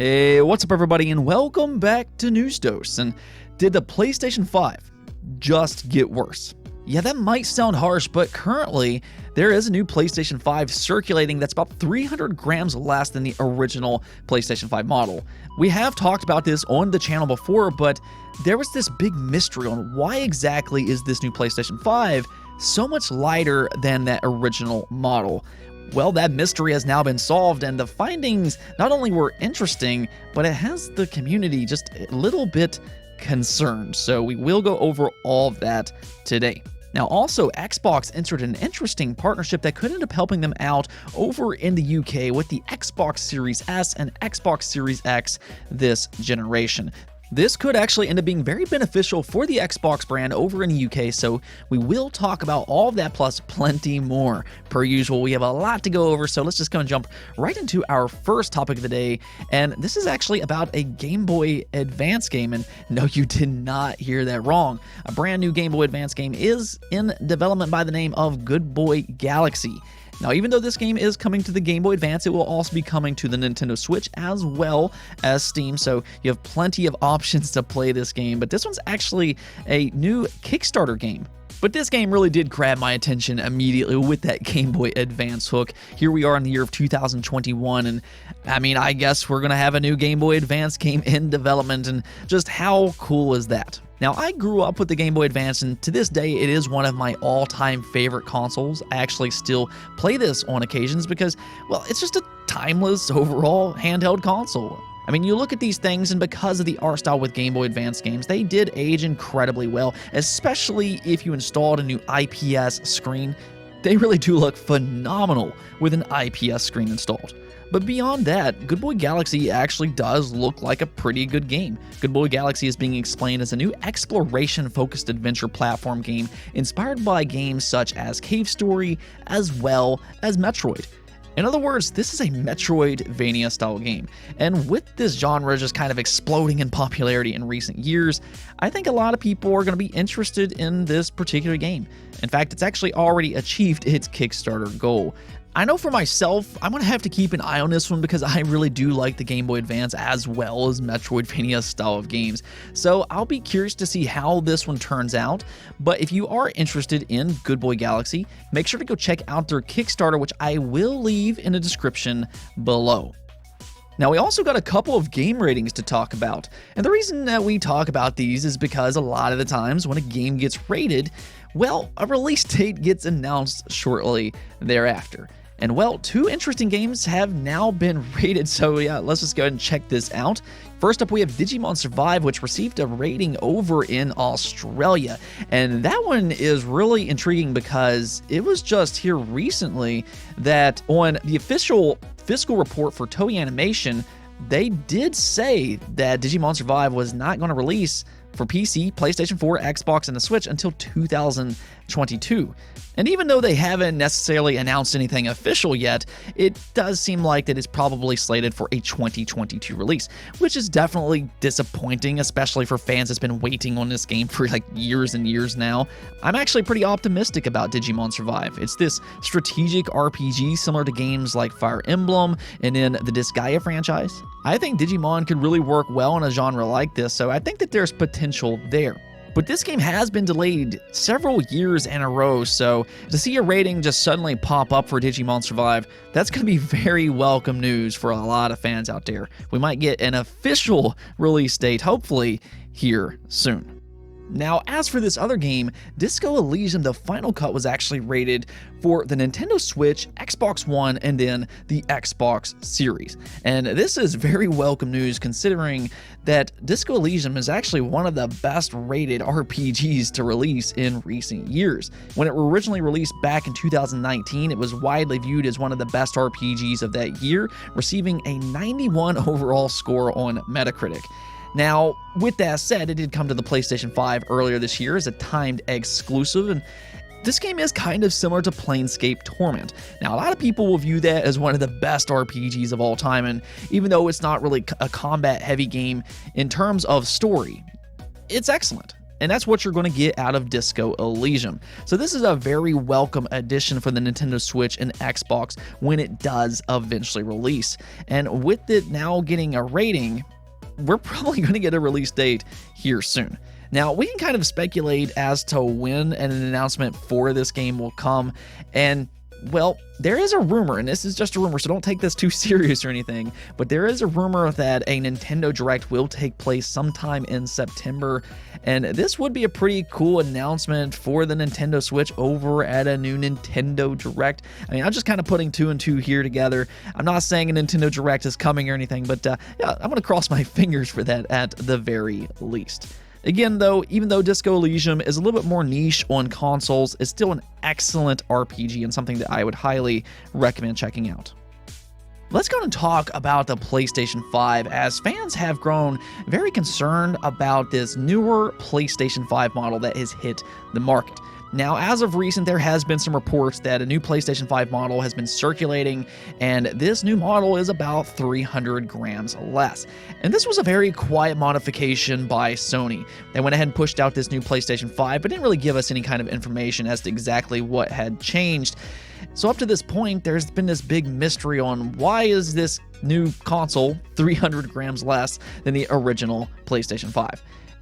Hey, what's up everybody, and welcome back to News Dose. And did the PlayStation 5 just get worse? Yeah, that might sound harsh, but currently there is a new PlayStation 5 circulating that's about 300 grams less than the original PlayStation 5 model. We have talked about this on the channel before, but there was this big mystery on why exactly is this new PlayStation 5 so much lighter than that original model. Well, that mystery has now been solved, and the findings not only were interesting, but it has the community just a little bit concerned. So we will go over all of that today. Now, also, Xbox entered an interesting partnership that could end up helping them out over in the UK with the Xbox Series S and Xbox Series X this generation. This could actually end up being very beneficial for the Xbox brand over in the UK, so we will talk about all of that plus plenty more. Per usual, we have a lot to go over, so let's just go and jump right into our first topic of the day, and this is actually about a Game Boy Advance game, and no, you did not hear that wrong. A brand new Game Boy Advance game is in development by the name of Good Boy Galaxy. Now, even though this game is coming to the Game Boy Advance, it will also be coming to the Nintendo Switch as well as Steam, so you have plenty of options to play this game. But this one's actually a new Kickstarter game. But this game really did grab my attention immediately with that Game Boy Advance hook. Here we are in the year of 2021, and I guess we're going to have a new Game Boy Advance game in development, and just how cool is that? Now, I grew up with the Game Boy Advance, and to this day, it is one of my all-time favorite consoles. I actually still play this on occasions because, well, it's just a timeless overall handheld console. You look at these things, and because of the art style with Game Boy Advance games, they did age incredibly well, especially if you installed a new IPS screen. They really do look phenomenal with an IPS screen installed. But beyond that, Good Boy Galaxy actually does look like a pretty good game. Good Boy Galaxy is being explained as a new exploration-focused adventure platform game inspired by games such as Cave Story as well as Metroid. In other words, this is a Metroidvania-style game, and with this genre just kind of exploding in popularity in recent years, I think a lot of people are going to be interested in this particular game. In fact, it's actually already achieved its Kickstarter goal. I know for myself, I'm going to have to keep an eye on this one because I really do like the Game Boy Advance as well as Metroidvania style of games. So I'll be curious to see how this one turns out. But if you are interested in Good Boy Galaxy, make sure to go check out their Kickstarter, which I will leave in the description below. Now, we also got a couple of game ratings to talk about, and the reason that we talk about these is because a lot of the times when a game gets rated, well, a release date gets announced shortly thereafter. And well, two interesting games have now been rated, so yeah, let's just go ahead and check this out. First up, we have Digimon Survive, which received a rating over in Australia. And that one is really intriguing because it was just here recently that on the official fiscal report for Toei Animation, they did say that Digimon Survive was not going to release for PC, PlayStation 4, Xbox, and the Switch until 2022. And even though they haven't necessarily announced anything official yet, it does seem like that it's probably slated for a 2022 release, which is definitely disappointing, especially for fans that's been waiting on this game for like years and years now. I'm actually pretty optimistic about Digimon Survive. It's this strategic RPG similar to games like Fire Emblem and in the Disgaea franchise. I think Digimon could really work well in a genre like this, so I think that there's potential there. But this game has been delayed several years in a row, so to see a rating just suddenly pop up for Digimon Survive, that's going to be very welcome news for a lot of fans out there. We might get an official release date, hopefully, here soon. Now, as for this other game, Disco Elysium, the final cut was actually rated for the Nintendo Switch, Xbox One, and then the Xbox Series. And this is very welcome news considering that Disco Elysium is actually one of the best rated RPGs to release in recent years. When it originally released back in 2019, it was widely viewed as one of the best RPGs of that year, receiving a 91 overall score on Metacritic. Now, with that said, it did come to the PlayStation 5 earlier this year as a timed exclusive, and this game is kind of similar to Planescape Torment. Now, a lot of people will view that as one of the best RPGs of all time, and even though it's not really a combat-heavy game in terms of story, it's excellent. And that's what you're going to get out of Disco Elysium. So this is a very welcome addition for the Nintendo Switch and Xbox when it does eventually release. And with it now getting a rating, we're probably going to get a release date here soon. Now, we can kind of speculate as to when an announcement for this game will come, and well, there is a rumor, and this is just a rumor, so don't take this too serious or anything, but there is a rumor that a Nintendo Direct will take place sometime in September, and this would be a pretty cool announcement for the Nintendo Switch over at a new Nintendo Direct. I mean, I'm just kind of putting 2 and 2 here together. I'm not saying a Nintendo Direct is coming or anything, but yeah, I'm going to cross my fingers for that at the very least. Again, though, even though Disco Elysium is a little bit more niche on consoles, it's still an excellent RPG and something that I would highly recommend checking out. Let's go and talk about the PlayStation 5, as fans have grown very concerned about this newer PlayStation 5 model that has hit the market. Now, as of recent, there has been some reports that a new PlayStation 5 model has been circulating, and this new model is about 300 grams less. And this was a very quiet modification by Sony. They went ahead and pushed out this new PlayStation 5, but didn't really give us any kind of information as to exactly what had changed. So up to this point, there's been this big mystery on why is this new console 300 grams less than the original PlayStation 5.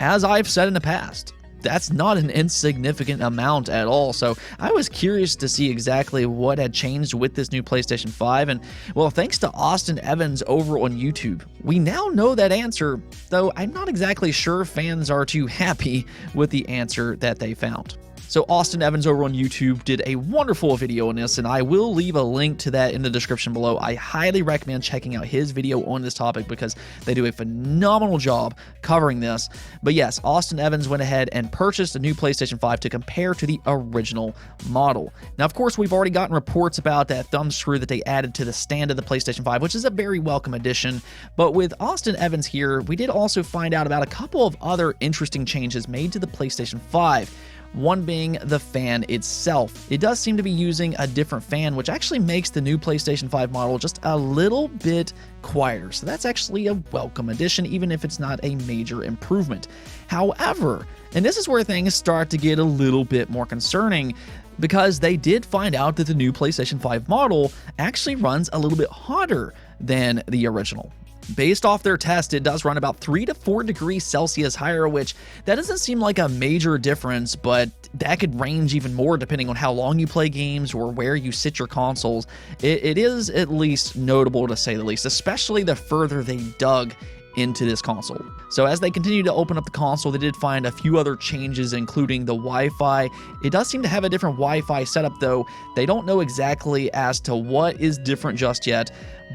As I've said in the past, that's not an insignificant amount at all, so I was curious to see exactly what had changed with this new PlayStation 5, and well, thanks to Austin Evans over on YouTube, we now know that answer, though I'm not exactly sure fans are too happy with the answer that they found. So Austin Evans over on YouTube did a wonderful video on this, and I will leave a link to that in the description below. I highly recommend checking out his video on this topic because they do a phenomenal job covering this. But yes, Austin Evans went ahead and purchased a new PlayStation 5 to compare to the original model. Now, of course, we've already gotten reports about that thumb screw that they added to the stand of the PlayStation 5, which is a very welcome addition. But with Austin Evans here, we did also find out about a couple of other interesting changes made to the PlayStation 5. One being the fan itself. It does seem to be using a different fan, which actually makes the new PlayStation 5 model just a little bit quieter. So that's actually a welcome addition, even if it's not a major improvement. However, and this is where things start to get a little bit more concerning, because they did find out that the new PlayStation 5 model actually runs a little bit hotter than the original. Based off their test, it does run about 3 to 4 degrees Celsius higher, which that doesn't seem like a major difference, but that could range even more depending on how long you play games or where you sit your consoles. It is at least notable, to say the least, especially the further they dug into this console. So as they continue to open up the console, they did find a few other changes, including the Wi-Fi. It does seem to have a different Wi-Fi setup, though they don't know exactly as to what is different just yet.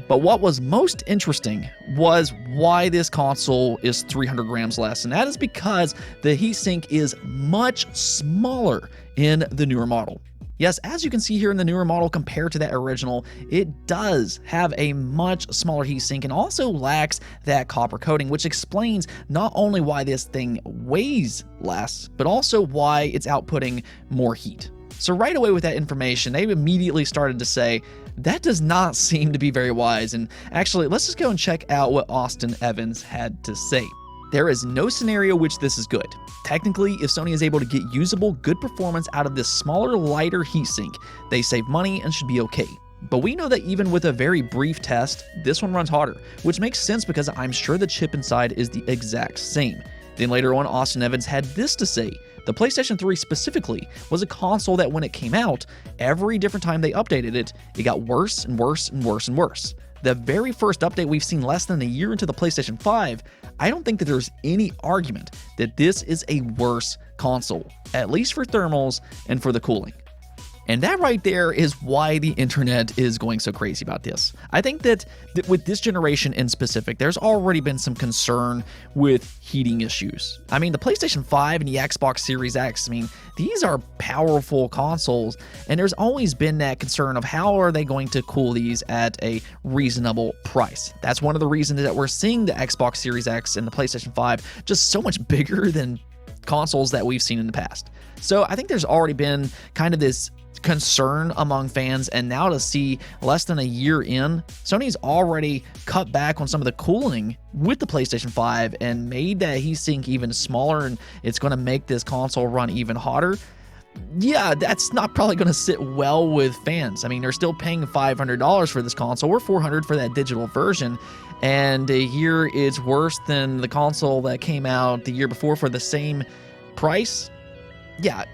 But what was most interesting was why this console is 300 grams less, and that is because the heatsink is much smaller in the newer model. Yes, as you can see here in the newer model compared to that original, it does have a much smaller heatsink and also lacks that copper coating, which explains not only why this thing weighs less, but also why it's outputting more heat. So right away with that information, they immediately started to say, that does not seem to be very wise, and actually, let's just go and check out what Austin Evans had to say. There is no scenario which this is good. Technically, if Sony is able to get usable, good performance out of this smaller, lighter heatsink, they save money and should be okay. But we know that even with a very brief test, this one runs hotter, which makes sense because I'm sure the chip inside is the exact same. Then later on, Austin Evans had this to say. The PlayStation 3 specifically was a console that when it came out, every different time they updated it, it got worse and worse and worse and worse. The very first update we've seen less than a year into the PlayStation 5, I don't think that there's any argument that this is a worse console, at least for thermals and for the cooling. And that right there is why the internet is going so crazy about this. I think that with this generation in specific, there's already been some concern with heating issues. I mean, the PlayStation 5 and the Xbox Series X, I mean, these are powerful consoles, and there's always been that concern of how are they going to cool these at a reasonable price. That's one of the reasons that we're seeing the Xbox Series X and the PlayStation 5 just so much bigger than consoles that we've seen in the past. So I think there's already been kind of this concern among fans, and now to see less than a year in, Sony's already cut back on some of the cooling with the PlayStation 5 and made that heat sink even smaller, and it's going to make this console run even hotter. Yeah, that's not probably going to sit well with fans. I mean, they're still paying $500 for this console, or $400 for that digital version, and here it's worse than the console that came out the year before for the same price. Yeah,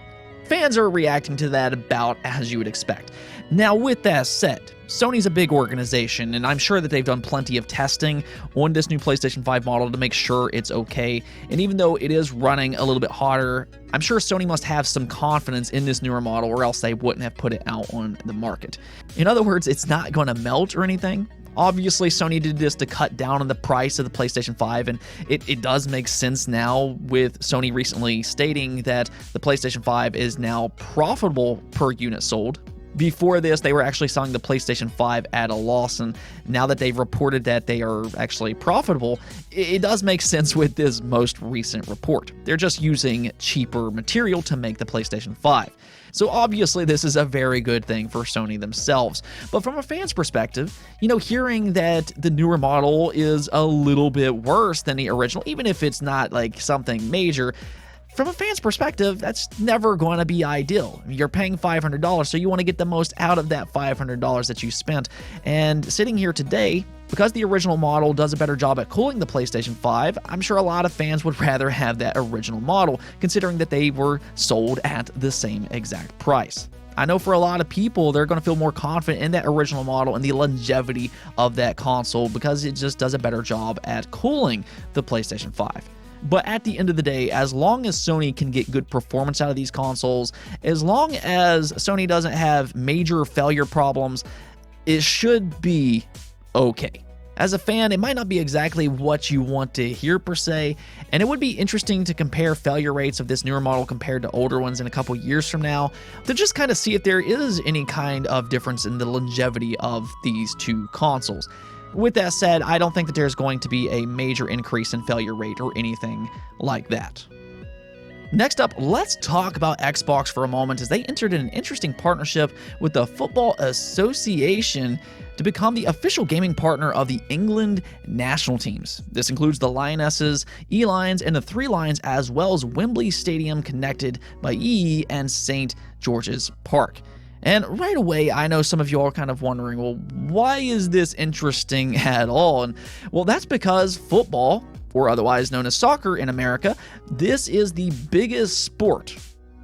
fans are reacting to that about as you would expect. Now, with that said, Sony's a big organization, and I'm sure that they've done plenty of testing on this new PlayStation 5 model to make sure it's okay. And even though it is running a little bit hotter, I'm sure Sony must have some confidence in this newer model, or else they wouldn't have put it out on the market. In other words, it's not going to melt or anything. Obviously, Sony did this to cut down on the price of the PlayStation 5, and it does make sense now, with Sony recently stating that the PlayStation 5 is now profitable per unit sold. Before this, they were actually selling the PlayStation 5 at a loss, and now that they've reported that they are actually profitable, it does make sense with this most recent report. They're just using cheaper material to make the PlayStation 5. So obviously this is a very good thing for Sony themselves. But from a fan's perspective, hearing that the newer model is a little bit worse than the original, even if it's not like something major, from a fan's perspective, that's never going to be ideal. You're paying $500, so you want to get the most out of that $500 that you spent. And sitting here today, because the original model does a better job at cooling the PlayStation 5, I'm sure a lot of fans would rather have that original model, considering that they were sold at the same exact price. I know for a lot of people, they're going to feel more confident in that original model and the longevity of that console because it just does a better job at cooling the PlayStation 5. But at the end of the day, as long as Sony can get good performance out of these consoles, as long as Sony doesn't have major failure problems, it should be okay. As a fan, it might not be exactly what you want to hear per se, and it would be interesting to compare failure rates of this newer model compared to older ones in a couple years from now, to just kind of see if there is any kind of difference in the longevity of these two consoles. With that said, I don't think that there's going to be a major increase in failure rate or anything like that. Next up, let's talk about Xbox for a moment, as they entered in an interesting partnership with the Football Association to become the official gaming partner of the England national teams. This includes the Lionesses, E-Lions, and the Three Lions, as well as Wembley Stadium connected by EE and St. George's Park. And right away, I know some of you are kind of wondering, well, why is this interesting at all? And well, that's because football, or otherwise known as soccer in America, this is the biggest sport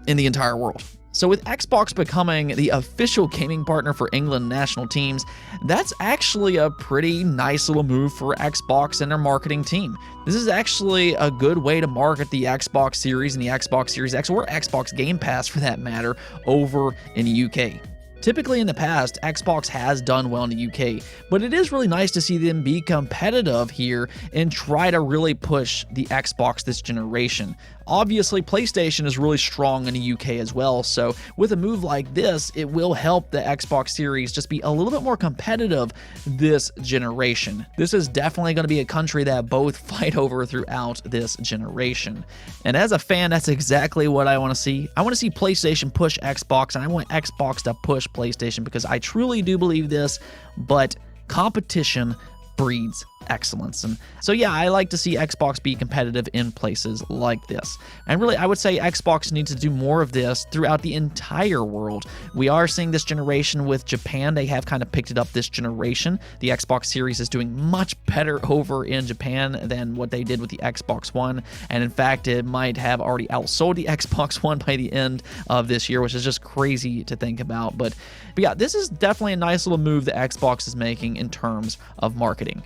in the entire world. So with Xbox becoming the official gaming partner for England national teams, that's actually a pretty nice little move for Xbox and their marketing team. This is actually a good way to market the Xbox Series and the Xbox Series X, or Xbox Game Pass for that matter, over in the UK. Typically in the past, Xbox has done well in the UK, but it is really nice to see them be competitive here and try to really push the Xbox this generation. Obviously, PlayStation is really strong in the UK as well, so with a move like this, it will help the Xbox Series just be a little bit more competitive this generation. This is definitely going to be a country that both fight over throughout this generation. And as a fan, that's exactly what I want to see. I want to see PlayStation push Xbox, and I want Xbox to push PlayStation, because I truly do believe this, but competition breeds excellence. And so yeah, I like to see Xbox be competitive in places like this. And really, I would say Xbox needs to do more of this throughout the entire world. We are seeing this generation with Japan. They have kind of picked it up this generation. The Xbox Series is doing much better over in Japan than what they did with the Xbox One. And in fact, it might have already outsold the Xbox One by the end of this year, which is just crazy to think about. But yeah, this is definitely a nice little move that Xbox is making in terms of marketing.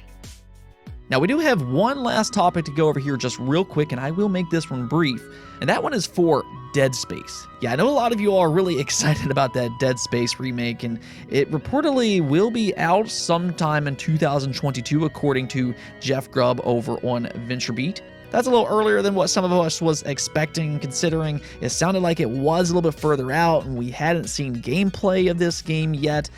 Now, we do have one last topic to go over here just real quick, and I will make this one brief, and that one is for Dead Space. Yeah, I know a lot of you all are really excited about that Dead Space remake, and it reportedly will be out sometime in 2022, according to Jeff Grubb over on VentureBeat. That's a little earlier than what some of us was expecting, considering it sounded like it was a little bit further out, and we hadn't seen gameplay of this game yet.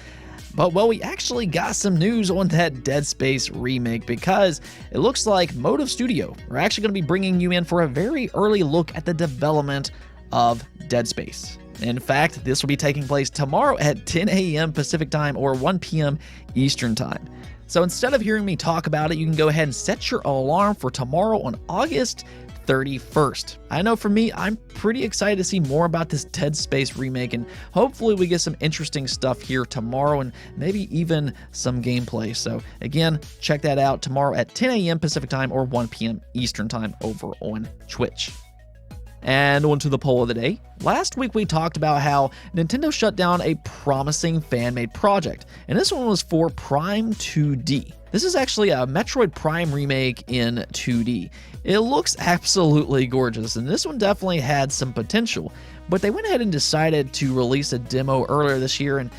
But, well, we actually got some news on that Dead Space remake, because it looks like Motive Studio are actually going to be bringing you in for a very early look at the development of Dead Space. In fact, this will be taking place tomorrow at 10 a.m. Pacific time or 1 p.m. Eastern time. So instead of hearing me talk about it, you can go ahead and set your alarm for tomorrow on August 31st. I know for me, I'm pretty excited to see more about this Dead Space remake, and hopefully we get some interesting stuff here tomorrow and maybe even some gameplay. So again, check that out tomorrow at 10 a.m. Pacific time or 1 p.m. Eastern time over on Twitch. And on to the poll of the day. Last week we talked about how Nintendo shut down a promising fan-made project, and this one was for Prime 2D. This is actually a Metroid Prime remake in 2D. It looks absolutely gorgeous, and this one definitely had some potential, but they went ahead and decided to release a demo earlier this year, and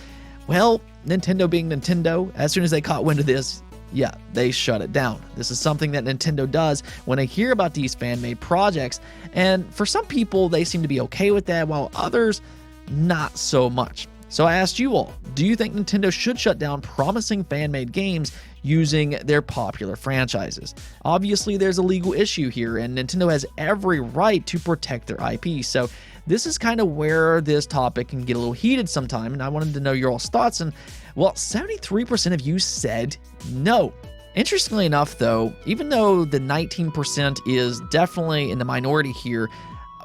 well, Nintendo being Nintendo, as soon as they caught wind of this, yeah, they shut it down. This is something that Nintendo does when they hear about these fan-made projects, and for some people, they seem to be okay with that, while others, not so much. So I asked you all, do you think Nintendo should shut down promising fan-made games using their popular franchises? Obviously, there's a legal issue here, and Nintendo has every right to protect their IP, so this is kind of where this topic can get a little heated sometime, and I wanted to know your all's thoughts, and well, 73% of you said no. Interestingly enough, though, even though the 19% is definitely in the minority here,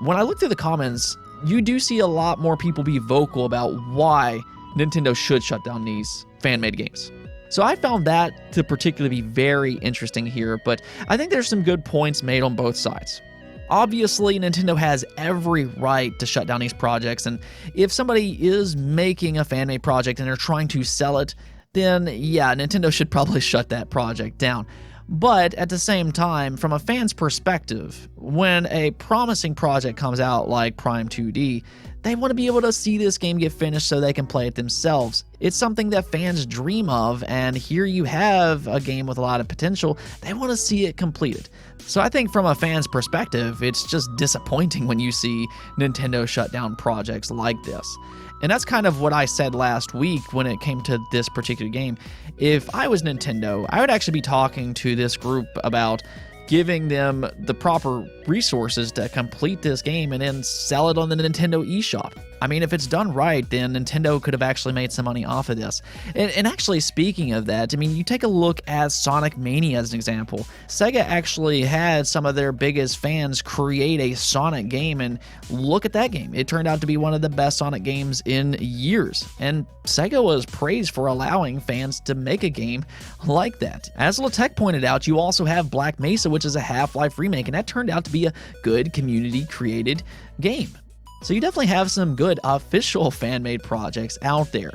when I look through the comments, you do see a lot more people be vocal about why Nintendo should shut down these fan-made games. So I found that to particularly be very interesting here, but I think there's some good points made on both sides. Obviously, Nintendo has every right to shut down these projects, and if somebody is making a fan-made project and they're trying to sell it, then yeah, Nintendo should probably shut that project down. But at the same time, from a fan's perspective, when a promising project comes out like Prime 2D, they want to be able to see this game get finished so they can play it themselves. It's something that fans dream of, and here you have a game with a lot of potential. They want to see it completed. So I think from a fan's perspective, it's just disappointing when you see Nintendo shut down projects like this. And that's kind of what I said last week when it came to this particular game. If I was Nintendo, I would actually be talking to this group about giving them the proper resources to complete this game and then sell it on the Nintendo eShop. I mean, if it's done right, then Nintendo could have actually made some money off of this. And actually, speaking of that, I mean, you take a look at Sonic Mania as an example. Sega actually had some of their biggest fans create a Sonic game, and look at that game. It turned out to be one of the best Sonic games in years, and Sega was praised for allowing fans to make a game like that. As Latech pointed out, you also have Black Mesa, which is a Half-Life remake, and that turned out to be a good community-created game. So you definitely have some good official fan-made projects out there.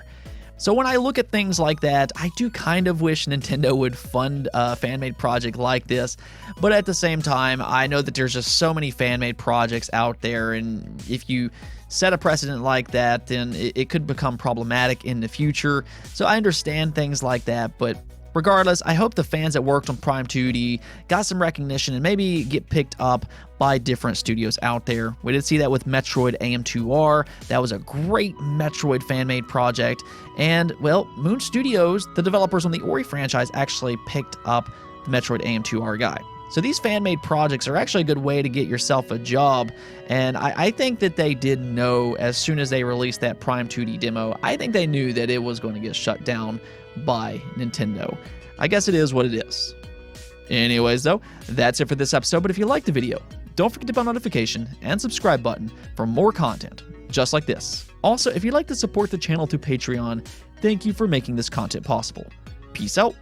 So when I look at things like that, I do kind of wish Nintendo would fund a fan-made project like this, but at the same time, I know that there's just so many fan-made projects out there, and if you set a precedent like that, then it could become problematic in the future. So I understand things like that, but regardless, I hope the fans that worked on Prime 2D got some recognition and maybe get picked up by different studios out there. We did see that with Metroid AM2R. That was a great Metroid fan-made project. And, well, Moon Studios, the developers on the Ori franchise, actually picked up the Metroid AM2R guy. So these fan-made projects are actually a good way to get yourself a job, and I think that they did know as soon as they released that Prime 2D demo, I think they knew that it was going to get shut down by Nintendo. I guess it is what it is. Anyways though, that's it for this episode, but if you liked the video, don't forget to hit the notification and subscribe button for more content just like this. Also, if you'd like to support the channel through Patreon, thank you for making this content possible. Peace out.